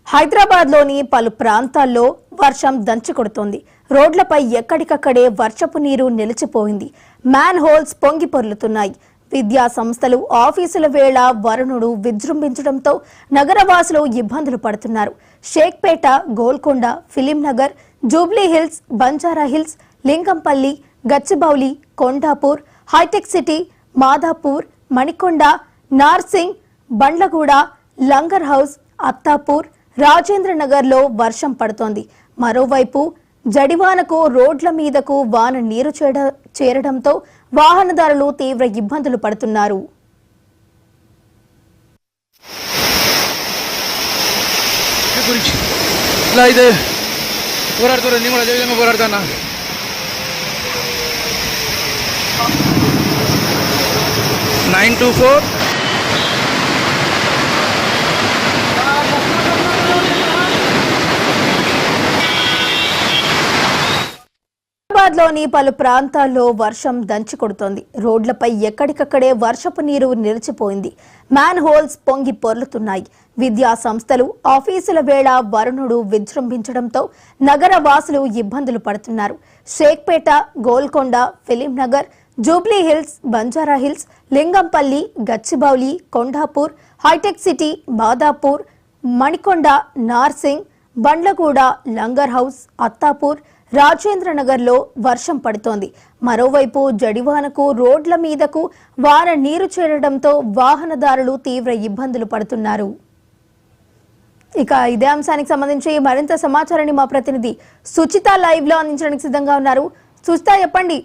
హైదరాబాద్లోని పలు ప్రాంతాల్లో వర్షం దంచుకొడుతోంది. రోడ్లపై ఎక్కడికక్కడే వర్షపు నీరు నిలిచిపోయింది. మ్యాన్ హోల్స్ పొంగి పొర్లుతున్నాయి. విద్యా సంస్థలు, ఆఫీసుల వేళ వరుణుడు విజృంభించడంతో నగరవాసులు ఇబ్బందులు పడుతున్నారు. షేక్పేట, గోల్కొండ, ఫిలింనగర్, జూబ్లీ హిల్స్, బంజారా హిల్స్, లింగంపల్లి, గచ్చిబౌలి, కొండాపూర్, హైటెక్ సిటీ, మాదాపూర్, మణికొండ, నార్సింగ్, బండ్లగూడ, లంగర్ హౌస్, అత్తాపూర్, రాజేంద్రనగర్లో వర్షం పడుతోంది. మరోవైపు జడివానకు రోడ్ల మీదకు వాన నీరు చేరడంతో వాహనదారులు తీవ్ర ఇబ్బందులు పడుతున్నారు. హైదరాబాద్లోని పలు ప్రాంతాల్లో వర్షం దంచుకొడుతోంది. రోడ్లపై ఎక్కడికక్కడే వర్షపు నీరు నిలిచిపోయింది. మ్యాన్ హోల్స్ పొంగి పొర్లుతున్నాయి. విద్యా సంస్థలు, ఆఫీసుల వేళ వరుణుడు విజృంభించడంతో నగర వాసులు ఇబ్బందులు పడుతున్నారు. షేక్పేట, గోల్కొండ, ఫిలింనగర్, జూబ్లీ హిల్స్, బంజారా హిల్స్, లింగంపల్లి, గచ్చిబౌలి, కొండాపూర్, హైటెక్ సిటీ, మాదాపూర్, మణికొండ, నార్సింగ్, బండ్లగూడ, లంగర్ హౌస్, అత్తాపూర్, రాజేంద్రనగర్లో వర్షం పడుతోంది. మరోవైపు జడివానకు రోడ్ల మీదకు వాన నీరు చేరడంతో వాహనదారులు తీవ్ర ఇబ్బందులు పడుతున్నారు. ఇక ఇదే అంశానికి సంబంధించి మరింత సమాచారాన్ని మా ప్రతినిధి సుచిత లైవ్ లో అందించడానికి సిద్ధంగా ఉన్నారు. సుచిత, చెప్పండి.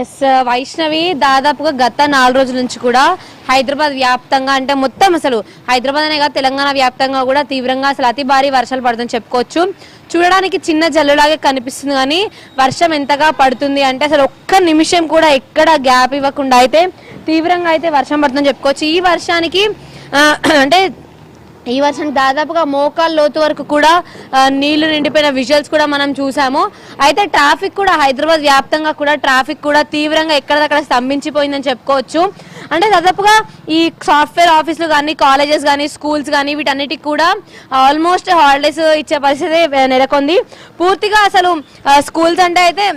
ఎస్ వైష్ణవి, దాదాపుగా గత 4 రోజుల నుంచి కూడా హైదరాబాద్ వ్యాప్తంగా, అంటే మొత్తం అసలు హైదరాబాద్ అనే కాదు తెలంగాణ వ్యాప్తంగా కూడా తీవ్రంగా అసలు అతి భారీ వర్షాలు పడుతుందని చెప్పుకోవచ్చు. చూడడానికి చిన్న జల్లులాగే కనిపిస్తుంది, కానీ వర్షం ఎంతగా పడుతుంది అంటే అసలు ఒక్క నిమిషం కూడా ఎక్కడ గ్యాప్ ఇవ్వకుండా అయితే తీవ్రంగా అయితే వర్షం పడుతుందని చెప్పుకోవచ్చు. ఈ వర్షానికి దాదాపుగా మోకాళ్ళ లోతు వరకు కూడా నీళ్లు నిండిపోయిన విజువల్స్ కూడా మనం చూసాము. అయితే ట్రాఫిక్ కూడా హైదరాబాద్ వ్యాప్తంగా కూడా ట్రాఫిక్ కూడా తీవ్రంగా ఎక్కడదక్కడ స్తంభించిపోయిందని చెప్పుకోవచ్చు. అంటే దాదాపుగా ఈ సాఫ్ట్వేర్ ఆఫీసులు కానీ, కాలేజెస్ కానీ, స్కూల్స్ కానీ వీటన్నిటికి కూడా ఆల్మోస్ట్ హాలిడేస్ ఇచ్చే పరిస్థితి నెలకొంది. పూర్తిగా అసలు స్కూల్స్ అంటే అయితే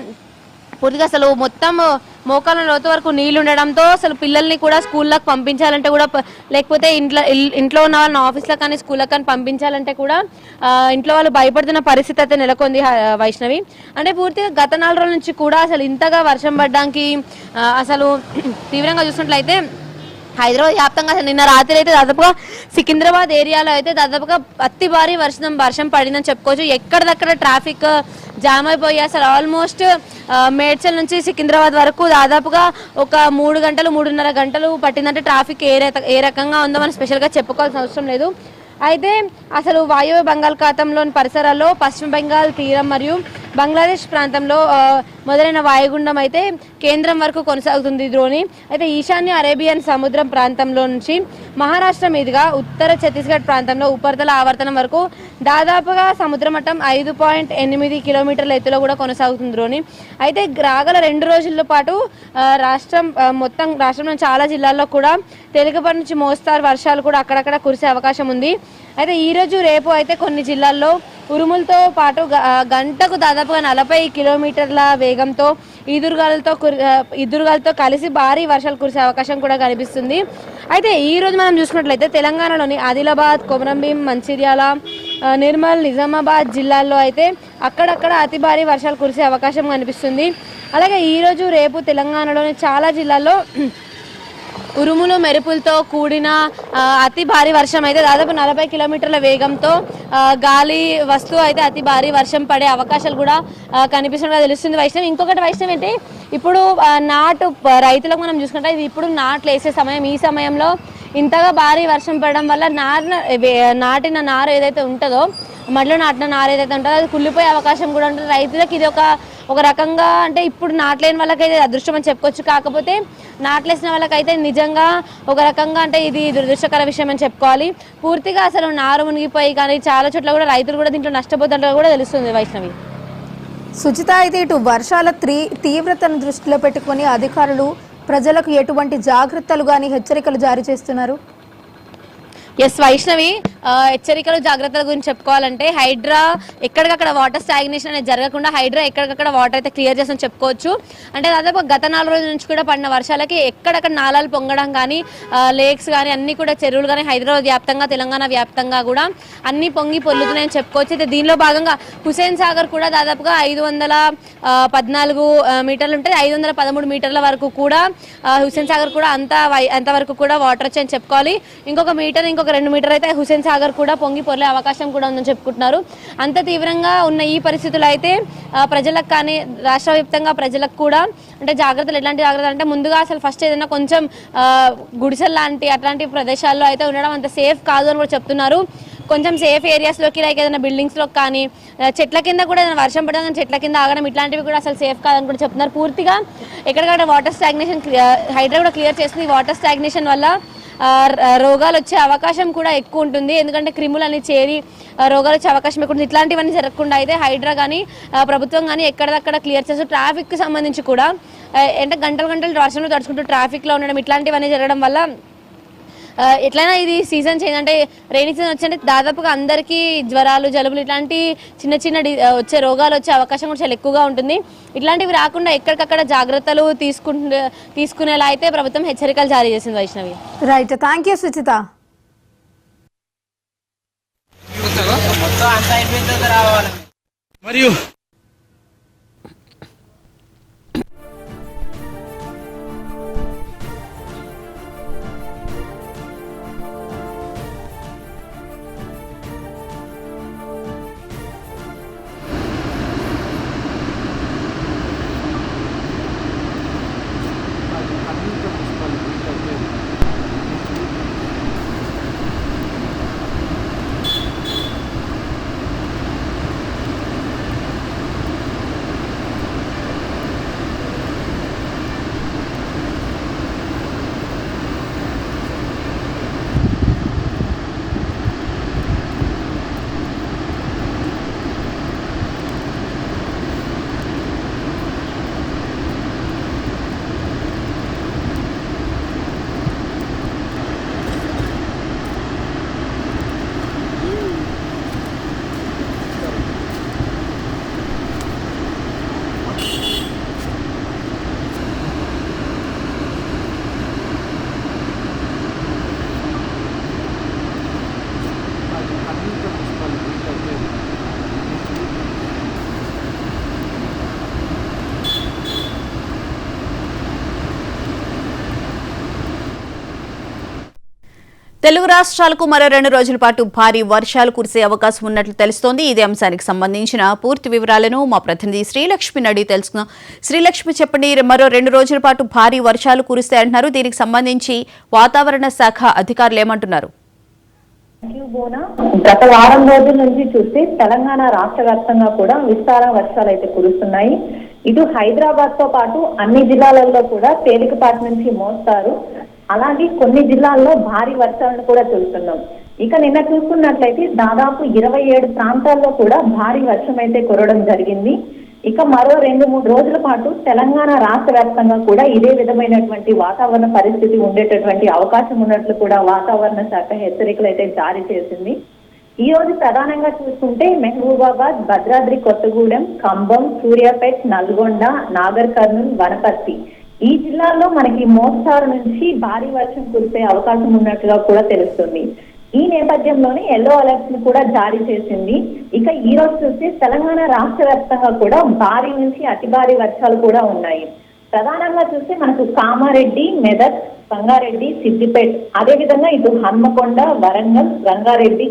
పూర్తిగా అసలు మొత్తం మోకాళ్ళ లోతు వరకు నీళ్లు ఉండడంతో అసలు పిల్లల్ని కూడా స్కూళ్ళకి పంపించాలంటే కూడా, లేకపోతే ఇంట్లో ఉన్న వాళ్ళని ఆఫీస్లకు కానీ స్కూళ్ళకి కానీ పంపించాలంటే కూడా ఇంట్లో వాళ్ళు భయపడుతున్న పరిస్థితి అయితే నెలకొంది వైష్ణవి. అంటే పూర్తిగా గత 4 రోజుల నుంచి కూడా అసలు ఇంతగా వర్షం పడడానికి అసలు తీవ్రంగా చూసినట్లయితే హైదరాబాద్ వ్యాప్తంగా నిన్న రాత్రి అయితే దాదాపుగా సికింద్రాబాద్ ఏరియాలో అయితే దాదాపుగా అతి భారీ వర్షం పడిందని చెప్పుకోవచ్చు. ఎక్కడిదక్కడ ట్రాఫిక్ జామ్ అయిపోయి అసలు ఆల్మోస్ట్ మేడ్చల్ నుంచి సికింద్రాబాద్ వరకు దాదాపుగా ఒక 3-3.5 గంటలు పట్టిందంటే ట్రాఫిక్ ఏ రకంగా ఉందో మనం స్పెషల్గా చెప్పుకోవాల్సిన అవసరం లేదు. అయితే అసలు వాయువ్య బంగాళాఖాతంలోని పరిసరాల్లో పశ్చిమ బెంగాల్ తీరం మరియు బంగ్లాదేశ్ ప్రాంతంలో మొదలైన వాయుగుండం అయితే కేంద్రం వరకు కొనసాగుతుంది ద్రోణి. అయితే ఈశాన్య అరేబియన్ సముద్రం ప్రాంతంలో నుంచి మహారాష్ట్ర మీదుగా ఉత్తర ఛత్తీస్గఢ్ ప్రాంతంలో ఉపరితల ఆవర్తనం వరకు దాదాపుగా సముద్ర మట్టం 5.8 కిలోమీటర్ల ఎత్తులో కూడా కొనసాగుతుంది ద్రోణి. అయితే రాగల 2 రోజుల పాటు రాష్ట్రంలో చాలా జిల్లాల్లో కూడా తేలికపాటి నుంచి మోస్తారు వర్షాలు కూడా అక్కడక్కడ కురిసే అవకాశం ఉంది. అయితే ఈరోజు రేపు అయితే కొన్ని జిల్లాల్లో ఉరుములతో పాటు గంటకు దాదాపుగా 40 కిలోమీటర్ల వేగంతో ఈదురుగాలతో కలిసి భారీ వర్షాలు కురిసే అవకాశం కూడా కనిపిస్తుంది. అయితే ఈ రోజు మనం చూసుకున్నట్లయితే తెలంగాణలోని ఆదిలాబాద్, కొమరంభీం, మంచిర్యాల, నిర్మల్, నిజామాబాద్ జిల్లాల్లో అయితే అక్కడక్కడ అతి భారీ వర్షాలు కురిసే అవకాశం కనిపిస్తుంది. అలాగే ఈరోజు రేపు తెలంగాణలోని చాలా జిల్లాల్లో ఉరుములు మెరుపులతో కూడిన అతి భారీ వర్షం అయితే దాదాపు 40 కిలోమీటర్ల వేగంతో గాలి వస్తూ అయితే అతి భారీ వర్షం పడే అవకాశాలు కూడా కనిపిస్తున్నట్టుగా తెలుస్తుంది వైష్ణవి. ఇంకొకటి వైష్ణవి అంటే ఇప్పుడు నాటు రైతులకు మనం చూసుకుంటే ఇప్పుడు నాట్లు వేసే సమయం, ఈ సమయంలో ఇంతగా భారీ వర్షం పడడం వల్ల నాటిన నారు ఏదైతే ఉంటుందో, మడిలో నాటిన నారు ఏదైతే ఉంటుందో అది కుళ్ళిపోయే అవకాశం కూడా ఉంటుంది. రైతులకు ఇది ఒక రకంగా అంటే ఇప్పుడు నాట్లేని వాళ్ళకైతే అదృష్టం అని చెప్పుకోవచ్చు. కాకపోతే నాట్లేసిన వాళ్ళకైతే నిజంగా ఒక రకంగా అంటే ఇది దురదృష్టకర విషయం అని చెప్పుకోవాలి. పూర్తిగా అసలు నారు మునిగిపోయి కానీ చాలా చోట్ల కూడా రైతులు కూడా దీంట్లో నష్టపోతున్నట్టు కూడా తెలుస్తుంది వైష్ణవి. సుచిత, అయితే ఇటు వర్షాల తీవ్రతను దృష్టిలో పెట్టుకుని అధికారులు ప్రజలకు ఎటువంటి జాగ్రత్తలు గాని హెచ్చరికలు జారీ చేస్తున్నారు? ఎస్ వైష్ణవి, హెచ్చరికలు జాగ్రత్తల గురించి చెప్పుకోవాలంటే హైడ్రా ఎక్కడికక్కడ వాటర్ స్టాగ్నేషన్ అనేది జరగకుండా హైడ్రా ఎక్కడికక్కడ వాటర్ అయితే క్లియర్ చేస్తుందని చెప్పుకోవచ్చు. అంటే దాదాపు గత 4 రోజుల నుంచి కూడా పడిన వర్షాలకి ఎక్కడక్కడ నాలాలు పొంగడం కానీ, లేక్స్ కానీ అన్ని కూడా చెరువులు కానీ హైదరాబాద్ వ్యాప్తంగా తెలంగాణ వ్యాప్తంగా కూడా అన్ని పొంగి పొల్లుతున్నాయని చెప్పుకోవచ్చు. అయితే దీనిలో భాగంగా హుసేన్ సాగర్ కూడా దాదాపుగా 514 మీటర్లు ఉంటాయి, 513 మీటర్ల వరకు కూడా హుసేన్ సాగర్ కూడా అంతవరకు కూడా వాటర్ వచ్చాయని చెప్పుకోవాలి. ఇంకొక 2 మీటర్ అయితే హుసేన్ సాగర్ కూడా పొంగి పొర్లే అవకాశం కూడా ఉందని చెప్పుకుంటున్నారు. అంత తీవ్రంగా ఉన్న ఈ పరిస్థితులు అయితే ప్రజలకు కానీ రాష్ట్ర వ్యాప్తంగా ప్రజలకు కూడా అంటే జాగ్రత్తలు, ఎలాంటి జాగ్రత్తలు అంటే ముందుగా అసలు ఫస్ట్ ఏదైనా కొంచెం గుడిసెల్ లాంటి అట్లాంటి ప్రదేశాల్లో అయితే ఉండడం అంత సేఫ్ కాదు అని కూడా చెప్తున్నారు. కొంచెం సేఫ్ ఏరియాస్లోకి లైక్ ఏదైనా బిల్డింగ్స్లోకి కానీ చెట్ల కింద కూడా ఏదైనా వర్షం పడడం చెట్ల కింద ఆగడం ఇట్లాంటివి కూడా అసలు సేఫ్ కాదని కూడా చెప్తున్నారు. పూర్తిగా ఎక్కడికక్కడ వాటర్ స్టాగ్నేషన్ హైడ్రా కూడా క్లియర్ చేస్తుంది. వాటర్ స్టాగ్నేషన్ వల్ల రోగాలు వచ్చే అవకాశం కూడా ఎక్కువ ఉంటుంది. ఎందుకంటే క్రిములు అని చేరి రోగాలు వచ్చే అవకాశం ఎక్కువ ఉంటుంది. ఇట్లాంటివన్నీ జరగకుండా అయితే హైడ్రా కానీ ప్రభుత్వం కానీ ఎక్కడదక్కడ క్లియర్ చేస్తూ ట్రాఫిక్కి సంబంధించి కూడా అంటే గంటలు వర్షంలో తడుచుకుంటూ ట్రాఫిక్లో ఉండడం ఇట్లాంటివన్నీ జరగడం వల్ల ఎట్లయినా ఇది సీజన్ చేంజ్ అంటే రైనీ సీజన్ వచ్చి దాదాపుగా అందరికీ జ్వరాలు, జలుబులు ఇట్లాంటి చిన్న వచ్చే రోగాలు వచ్చే అవకాశం కూడా చాలా ఎక్కువగా ఉంటుంది. ఇట్లాంటివి రాకుండా ఎక్కడికక్కడ జాగ్రత్తలు తీసుకునేలా అయితే ప్రభుత్వం హెచ్చరికలు జారీ చేసింది. Vaishnavi, right, thank you Suchitha. మరియు తెలుగు రాష్ట్రాలకు మరో 2 రోజుల పాటు భారీ వర్షాలు కురిసే అవకాశం ఉన్నట్లు తెలుస్తోంది. ఇదే అంశానికి సంబంధించిన పూర్తి వివరాలను మా ప్రతినిధి శ్రీలక్ష్మిని అడిగి తెలుసుకుందాం. శ్రీలక్ష్మి, చెప్పండి, మరో 2 రోజుల పాటు భారీ వర్షాలు కురుస్తాయంటున్నారు. దీనికి సంబంధించి వాతావరణ శాఖ అధికారులు ఏమంటున్నారు? గత వారం రోజుల నుంచి చూస్తే తెలంగాణ రాష్ట్ర వ్యాప్తంగా కూడా విస్తార వర్షాలు అయితే కురుస్తున్నాయి. ఇటు హైదరాబాద్ తో పాటు అన్ని జిల్లాలలో కూడా తేలికపాటి నుంచి మోస్తారు, అలాగే కొన్ని జిల్లాల్లో భారీ వర్షాలను కూడా చూస్తున్నాం. ఇక నిన్న చూసుకున్నట్లయితే దాదాపు 27 ప్రాంతాల్లో కూడా భారీ వర్షం అయితే కురవడం జరిగింది. ఇక మరో 2-3 రోజుల పాటు తెలంగాణ రాష్ట్ర వ్యాప్తంగా కూడా ఇదే విధమైనటువంటి వాతావరణ పరిస్థితి ఉండేటటువంటి అవకాశం ఉన్నట్లు కూడా వాతావరణ శాఖ హెచ్చరికలు అయితే జారీ చేసింది. ఈ రోజు ప్రధానంగా చూసుకుంటే మహబూబాబాద్, భద్రాద్రి కొత్తగూడెం, ఖమ్మం, సూర్యాపేట్, నల్గొండ, నాగర్ కర్నూల్, వనపర్తి ఈ జిల్లాల్లో మనకి మోస్తారు నుంచి భారీ వర్షం కురిసే అవకాశం ఉన్నట్లుగా కూడా తెలుస్తుంది. ఈ నేపథ్యంలోనే ఎల్లో అలర్ట్స్ ని కూడా జారీ చేసింది. ఇక ఈ రోజు చూస్తే తెలంగాణ రాష్ట్ర వ్యాప్తంగా కూడా భారీ నుంచి అతి భారీ వర్షాలు కూడా ఉన్నాయి. ప్రధానంగా చూస్తే మనకు కామారెడ్డి, మెదక్, సంగారెడ్డి, సిద్దిపేట్, అదే విధంగా ఇటు హన్మకొండ, వరంగల్, రంగారెడ్డి,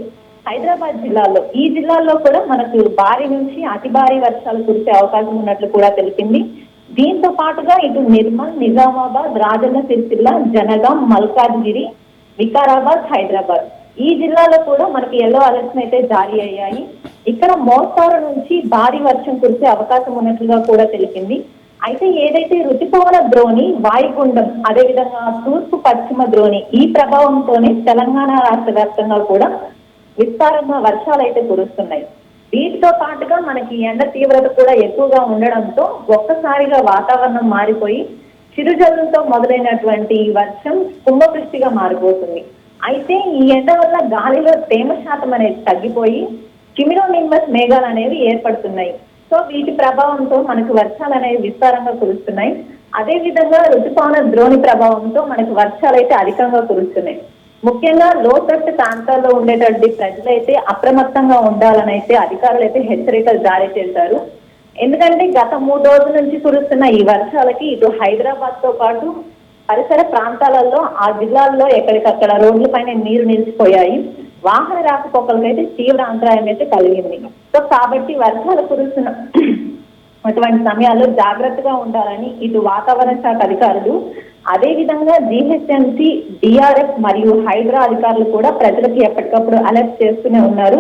హైదరాబాద్ జిల్లాల్లో ఈ జిల్లాల్లో కూడా మనకు భారీ నుంచి అతి భారీ వర్షాలు కురిసే అవకాశం ఉన్నట్లు కూడా తెలిపింది. దీంతో పాటుగా ఇటు నిర్మల్, నిజామాబాద్, రాజన్న సిరిసిల్ల, జనగాం, మల్కాజ్గిరి, వికారాబాద్, హైదరాబాద్ ఈ జిల్లాలో కూడా మనకి ఎల్లో అలర్ట్స్ అయితే జారీ అయ్యాయి. ఇక్కడ మోస్తారు నుంచి భారీ వర్షం కురిసే అవకాశం ఉన్నట్లుగా కూడా తెలిపింది. అయితే ఏదైతే రుతుపవన ద్రోణి, వాయుగుండం, అదేవిధంగా తూర్పు పశ్చిమ ద్రోణి ఈ ప్రభావంతోనే తెలంగాణ రాష్ట్ర వ్యాప్తంగా కూడా విస్తారంగా వర్షాలు అయితే కురుస్తున్నాయి. వీటితో పాటుగా మనకి ఎండ తీవ్రత కూడా ఎక్కువగా ఉండడంతో ఒక్కసారిగా వాతావరణం మారిపోయి చిరుజల్లులతో మొదలైనటువంటి వర్షం కుంభవృష్టిగా మారిపోతుంది. అయితే ఈ ఎండ వల్ల గాలిలో తేమ శాతం అనేది తగ్గిపోయి క్యూమిలోనింబస్ మేఘాలు అనేవి ఏర్పడుతున్నాయి. సో వీటి ప్రభావంతో మనకు వర్షాలు అనేవి విస్తారంగా కురుస్తున్నాయి. అదే విధంగా ఋతుపవన ద్రోణి ప్రభావంతో మనకు వర్షాలు అయితే అధికంగా కురుస్తున్నాయి. ముఖ్యంగా లోతట్టు ప్రాంతాల్లో ఉండేటువంటి ప్రజలైతే అప్రమత్తంగా ఉండాలని అయితే అధికారులు అయితే హెచ్చరికలు జారీ చేశారు. ఎందుకంటే గత 3 రోజుల నుంచి కురుస్తున్న ఈ వర్షాలకి ఇటు హైదరాబాద్ తో పాటు పరిసర ప్రాంతాలలో ఆ జిల్లాల్లో ఎక్కడికక్కడ రోడ్ల పైన నీరు నిలిచిపోయాయి. వాహన రాకపోకలకైతే తీవ్ర అంతరాయం అయితే కలిగింది. సో కాబట్టి వర్షాలు కురుస్తున్న అటువంటి సమయాల్లో జాగ్రత్తగా ఉండాలని ఇటు వాతావరణ శాఖ అధికారులు, అదే విధంగా జీహెచ్ఎంసీ, డిఆర్ఎఫ్ మరియు హైడ్రా అధికారులు కూడా ప్రజలకు ఎప్పటికప్పుడు అలర్ట్ చేస్తూనే ఉన్నారు.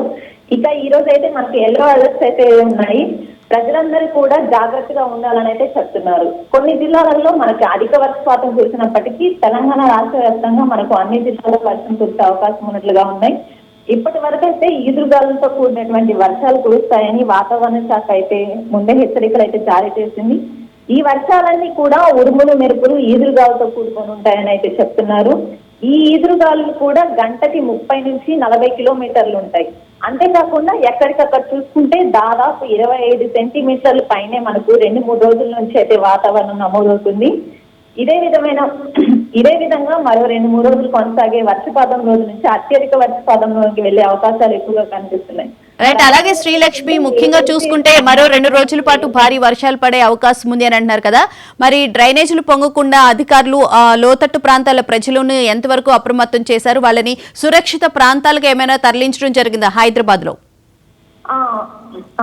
ఇక ఈ రోజు అయితే మనకి ఎల్లో అలర్ట్స్ అయితే ఉన్నాయి. ప్రజలందరూ కూడా జాగ్రత్తగా ఉండాలని అయితే చెప్తున్నారు. కొన్ని జిల్లాలలో మనకి అధిక వర్షపాతం కురిసినప్పటికీ తెలంగాణ రాష్ట్ర వ్యాప్తంగా మనకు అన్ని జిల్లాల్లో వర్షం కురిసే అవకాశం ఉన్నట్లుగా ఉన్నాయి. ఇప్పటి వరకు అయితే ఈదురుగాలులతో కూడినటువంటి వర్షాలు కురుస్తాయని వాతావరణ శాఖ అయితే ముందే హెచ్చరికలు అయితే జారీ చేసింది. ఈ వర్షాలన్నీ కూడా ఉరుములు మెరుపులు ఈదురుగాలతో కూడుకొని ఉంటాయని అయితే చెప్తున్నారు. ఈ ఈదురుగాలు కూడా గంటకి 30 నుంచి 40 కిలోమీటర్లు ఉంటాయి. అంతేకాకుండా ఎక్కడికక్కడ చూసుకుంటే దాదాపు 25 సెంటీమీటర్ల పైనే మనకు 2-3 రోజుల నుంచి అయితే వాతావరణం నమోదవుతుంది. ఇదే విధంగా మరో 2-3 రోజులు కొనసాగే వర్షపాతం రోజు నుంచి అత్యధిక వర్షపాతంలోకి వెళ్లే అవకాశాలు ఎక్కువగా కనిపిస్తున్నాయి. రైట్. అలాగే శ్రీలక్ష్మి, ముఖ్యంగా చూసుకుంటే మరో 2 రోజుల పాటు భారీ వర్షాలు పడే అవకాశం ఉంది అని అంటున్నారు కదా, మరి డ్రైనేజీలు పొంగకుండా అధికారులు లోతట్టు ప్రాంతాల ప్రజలను ఎంతవరకు అప్రమత్తం చేశారు? వాళ్ళని సురక్షిత ప్రాంతాలకు ఏమైనా తరలించడం జరిగిందా హైదరాబాద్ లో?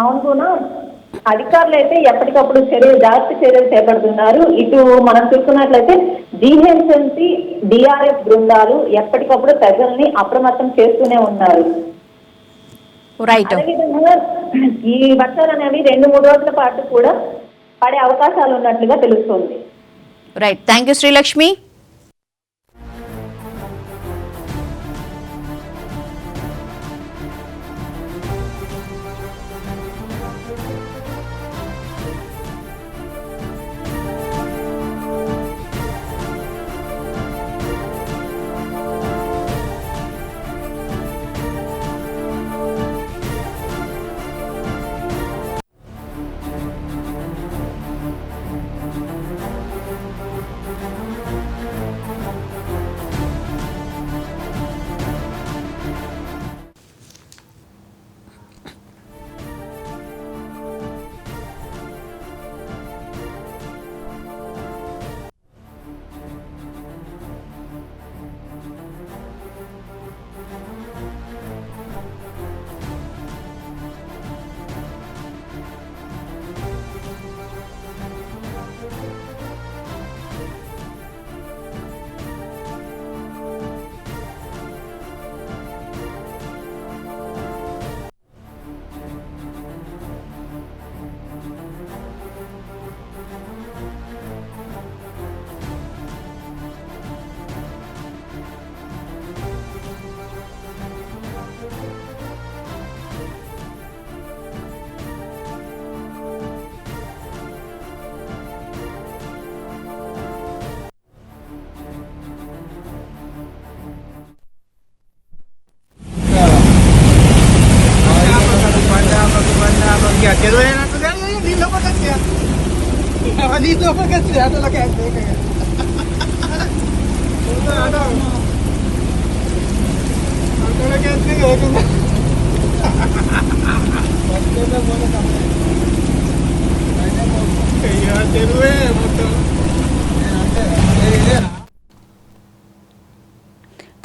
అవును, అధికారులు అయితే ఎప్పటికప్పుడు జాగ్రత్త చర్యలు చేపడుతున్నారు. ఇటు మనం చూసుకున్నట్లయితే జీహెచ్ఎంసీ, డిఆర్ఎఫ్ బృందాలు ఎప్పటికప్పుడు ప్రజల్ని అప్రమత్తం చేస్తూనే ఉన్నారు. అదేవిధంగా ఈ వర్షాలు అనేవి 2-3 రోజుల పాటు కూడా పడే అవకాశాలు ఉన్నట్లుగా తెలుస్తోంది. Right, thank you Srilakshmi.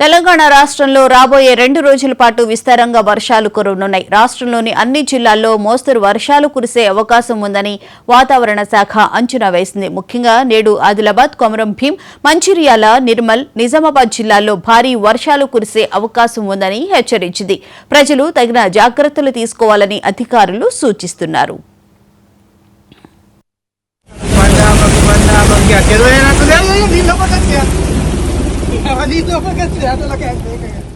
Telangana రాష్ట్రంలో రాబోయే 2 రోజుల పాటు విస్తారంగా వర్షాలు కురవనున్నాయి. రాష్ట్రంలోని అన్ని జిల్లాల్లో మోస్తరు వర్షాలు కురిసే అవకాశం ఉందని వాతావరణ శాఖ అంచనా వేసింది. ముఖ్యంగా నేడు ఆదిలాబాద్, కొమరం భీం, మంచిర్యాల, నిర్మల్, నిజామాబాద్ జిల్లాల్లో భారీ వర్షాలు కురిసే అవకాశం ఉందని హెచ్చరించింది. ప్రజలు తగిన జాగ్రత్తలు తీసుకోవాలని అధికారులు సూచిస్తున్నారు. Dito pa kasi, ato lang kaya.